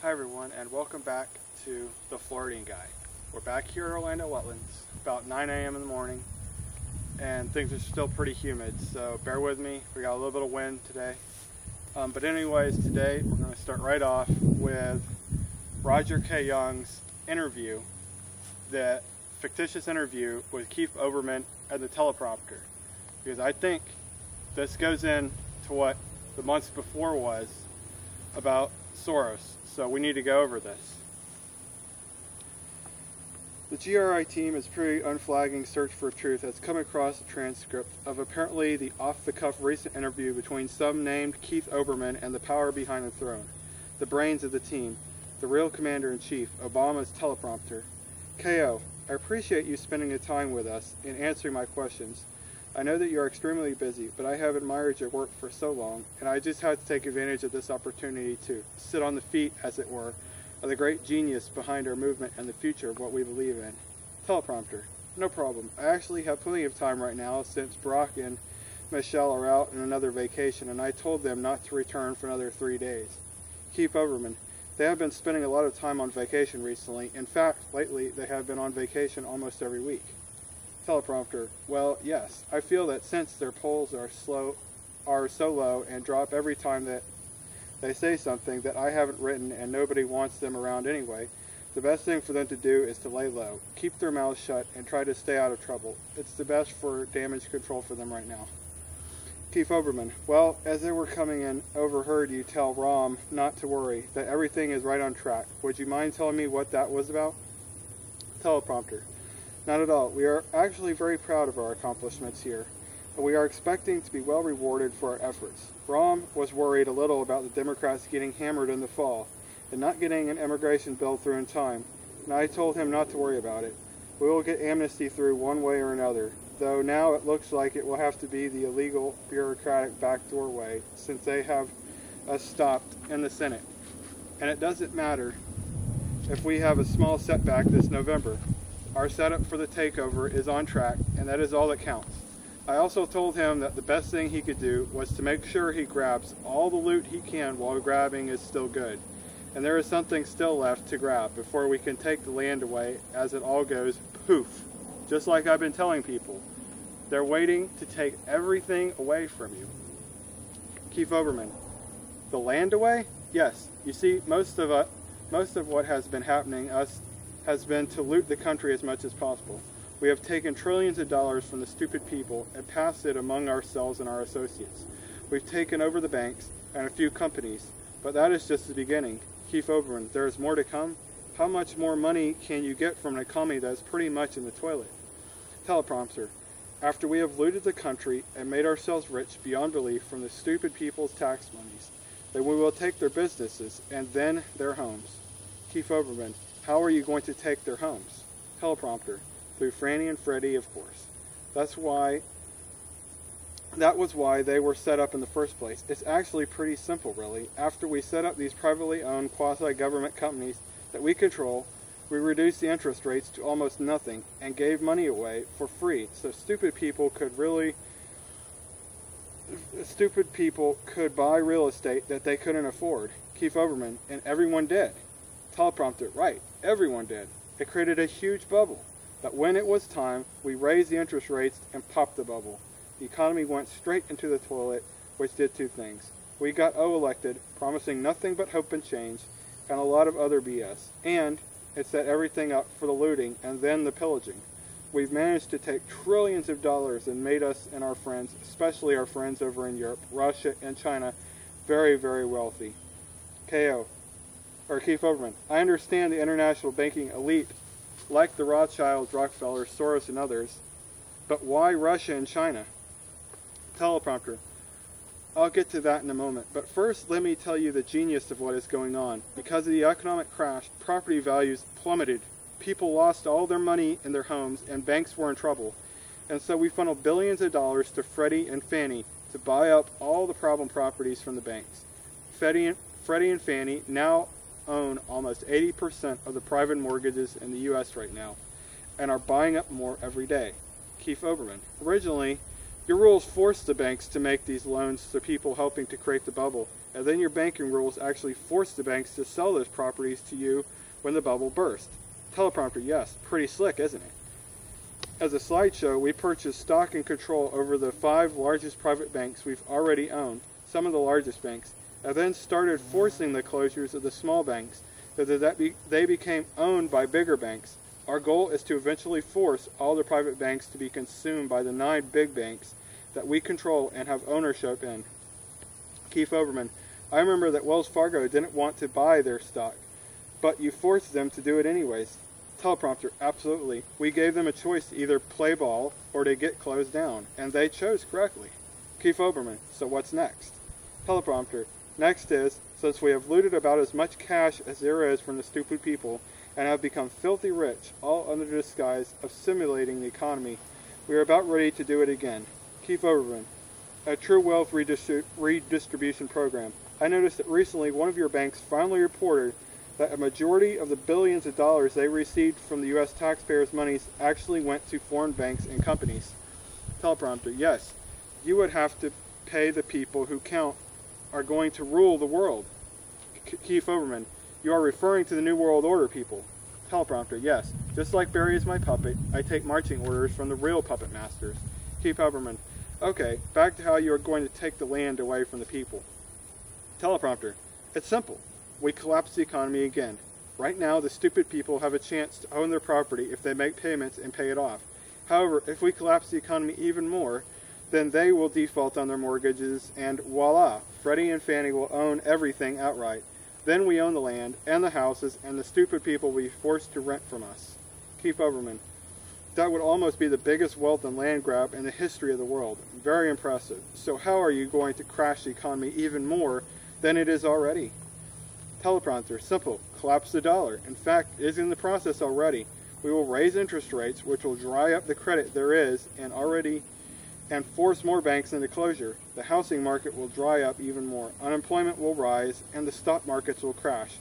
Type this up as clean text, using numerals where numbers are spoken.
Hi everyone, and welcome back to The Floridian Guy. We're back here at Orlando Wetlands, about 9 a.m. in the morning, and things are still pretty humid, so bear with me. We got a little bit of wind today. But anyways, today we're going to start right off with Roger K. Young's interview, the fictitious interview with Keith Olbermann at the Teleprompter, because I think this goes into what the months before was about Soros, so we need to go over this. The GRI team is pretty unflagging search for truth has come across a transcript of apparently the off-the-cuff recent interview between some named Keith Olbermann and the power behind the throne, the brains of the team, the real commander-in-chief, Obama's teleprompter. KO, I appreciate you spending the time with us and answering my questions. I know that you are extremely busy, but I have admired your work for so long, and I just had to take advantage of this opportunity to sit on the feet, as it were, of the great genius behind our movement and the future of what we believe in. Teleprompter. No problem. I actually have plenty of time right now since Brock and Michelle are out on another vacation, and I told them not to return for another 3 days. Keith Olbermann. They have been spending a lot of time on vacation recently. In fact, lately they have been on vacation almost every week. Teleprompter. Well, yes, I feel that since their polls are so low and drop every time that they say something that I haven't written and nobody wants them around anyway, the best thing for them to do is to lay low, keep their mouths shut, and try to stay out of trouble. It's the best for damage control for them right now. Keith Olbermann. Well, as they were coming in, overheard you tell Rom not to worry, that everything is right on track. Would you mind telling me what that was about? Teleprompter. Not at all. We are actually very proud of our accomplishments here, and we are expecting to be well rewarded for our efforts. Rom was worried a little about the Democrats getting hammered in the fall and not getting an immigration bill through in time, and I told him not to worry about it. We will get amnesty through one way or another, though now it looks like it will have to be the illegal, bureaucratic backdoor way, since they have us stopped in the Senate. And it doesn't matter if we have a small setback this November. Our setup for the takeover is on track, and that is all that counts. I also told him that the best thing he could do was to make sure he grabs all the loot he can while grabbing is still good. And there is something still left to grab before we can take the land away, as it all goes poof. Just like I've been telling people. They're waiting to take everything away from you. Keith Olbermann. The land away? Yes. You see, most of what has been happening has been to loot the country as much as possible. We have taken trillions of dollars from the stupid people and passed it among ourselves and our associates. We've taken over the banks and a few companies, but that is just the beginning. Keith Olbermann, there is more to come. How much more money can you get from an economy that is pretty much in the toilet? Teleprompter. After we have looted the country and made ourselves rich beyond belief from the stupid people's tax monies, then we will take their businesses and then their homes. Keith Olbermann. How are you going to take their homes? Teleprompter. Through Franny and Freddie, of course. That was why they were set up in the first place. It's actually pretty simple, really. After we set up these privately owned quasi-government companies that we control, we reduced the interest rates to almost nothing and gave money away for free, so stupid people could buy real estate that they couldn't afford. Keith Olbermann. And everyone did. Teleprompter. Right. Everyone did. It created a huge bubble. But when it was time, we raised the interest rates and popped the bubble. The economy went straight into the toilet, which did two things. We got elected, promising nothing but hope and change, and a lot of other BS. And it set everything up for the looting and then the pillaging. We've managed to take trillions of dollars and made us and our friends, especially our friends over in Europe, Russia, and China, very, very wealthy. Keith Olbermann. I understand the international banking elite, like the Rothschilds, Rockefeller, Soros, and others, but why Russia and China? Teleprompter. I'll get to that in a moment, but first let me tell you the genius of what is going on. Because of the economic crash, property values plummeted. People lost all their money in their homes, and banks were in trouble. And so we funneled billions of dollars to Freddie and Fannie to buy up all the problem properties from the banks. Freddie and Fannie now own almost 80% of the private mortgages in the U.S. right now, and are buying up more every day. Keith Olbermann. Originally, your rules forced the banks to make these loans to people helping to create the bubble, and then your banking rules actually force the banks to sell those properties to you when the bubble burst. Teleprompter, yes, pretty slick, isn't it? As a slideshow, we purchased stock and control over the 5 largest private banks we've already owned, some of the largest banks, and then started forcing the closures of the small banks so that they became owned by bigger banks. Our goal is to eventually force all the private banks to be consumed by the 9 big banks that we control and have ownership in. Keith Olbermann, I remember that Wells Fargo didn't want to buy their stock, but you forced them to do it anyways. Teleprompter, absolutely. We gave them a choice to either play ball or to get closed down, and they chose correctly. Keith Olbermann, so what's next? Teleprompter, next is, since we have looted about as much cash as there is from the stupid people and have become filthy rich, all under the disguise of simulating the economy, we are about ready to do it again. Keith Olbermann, a true wealth redistribution program. I noticed that recently one of your banks finally reported that a majority of the billions of dollars they received from the U.S. taxpayers' monies actually went to foreign banks and companies. Teleprompter, yes, you would have to pay the people who are going to rule the world. Keith Olbermann, you are referring to the New World Order people. Teleprompter, yes, just like Barry is my puppet, I take marching orders from the real puppet masters. Keith Olbermann, okay, back to how you are going to take the land away from the people. Teleprompter, it's simple. We collapse the economy again. Right now, the stupid people have a chance to own their property if they make payments and pay it off. However, if we collapse the economy even more, then they will default on their mortgages and voila, Freddie and Fannie will own everything outright. Then we own the land and the houses and the stupid people will be forced to rent from us. Keith Olbermann, that would almost be the biggest wealth and land grab in the history of the world. Very impressive. So how are you going to crash the economy even more than it is already? Teleprompter, simple, collapse the dollar. In fact, it is in the process already. We will raise interest rates, which will dry up the credit there is and force more banks into closure. The housing market will dry up even more. Unemployment will rise, and the stock markets will crash.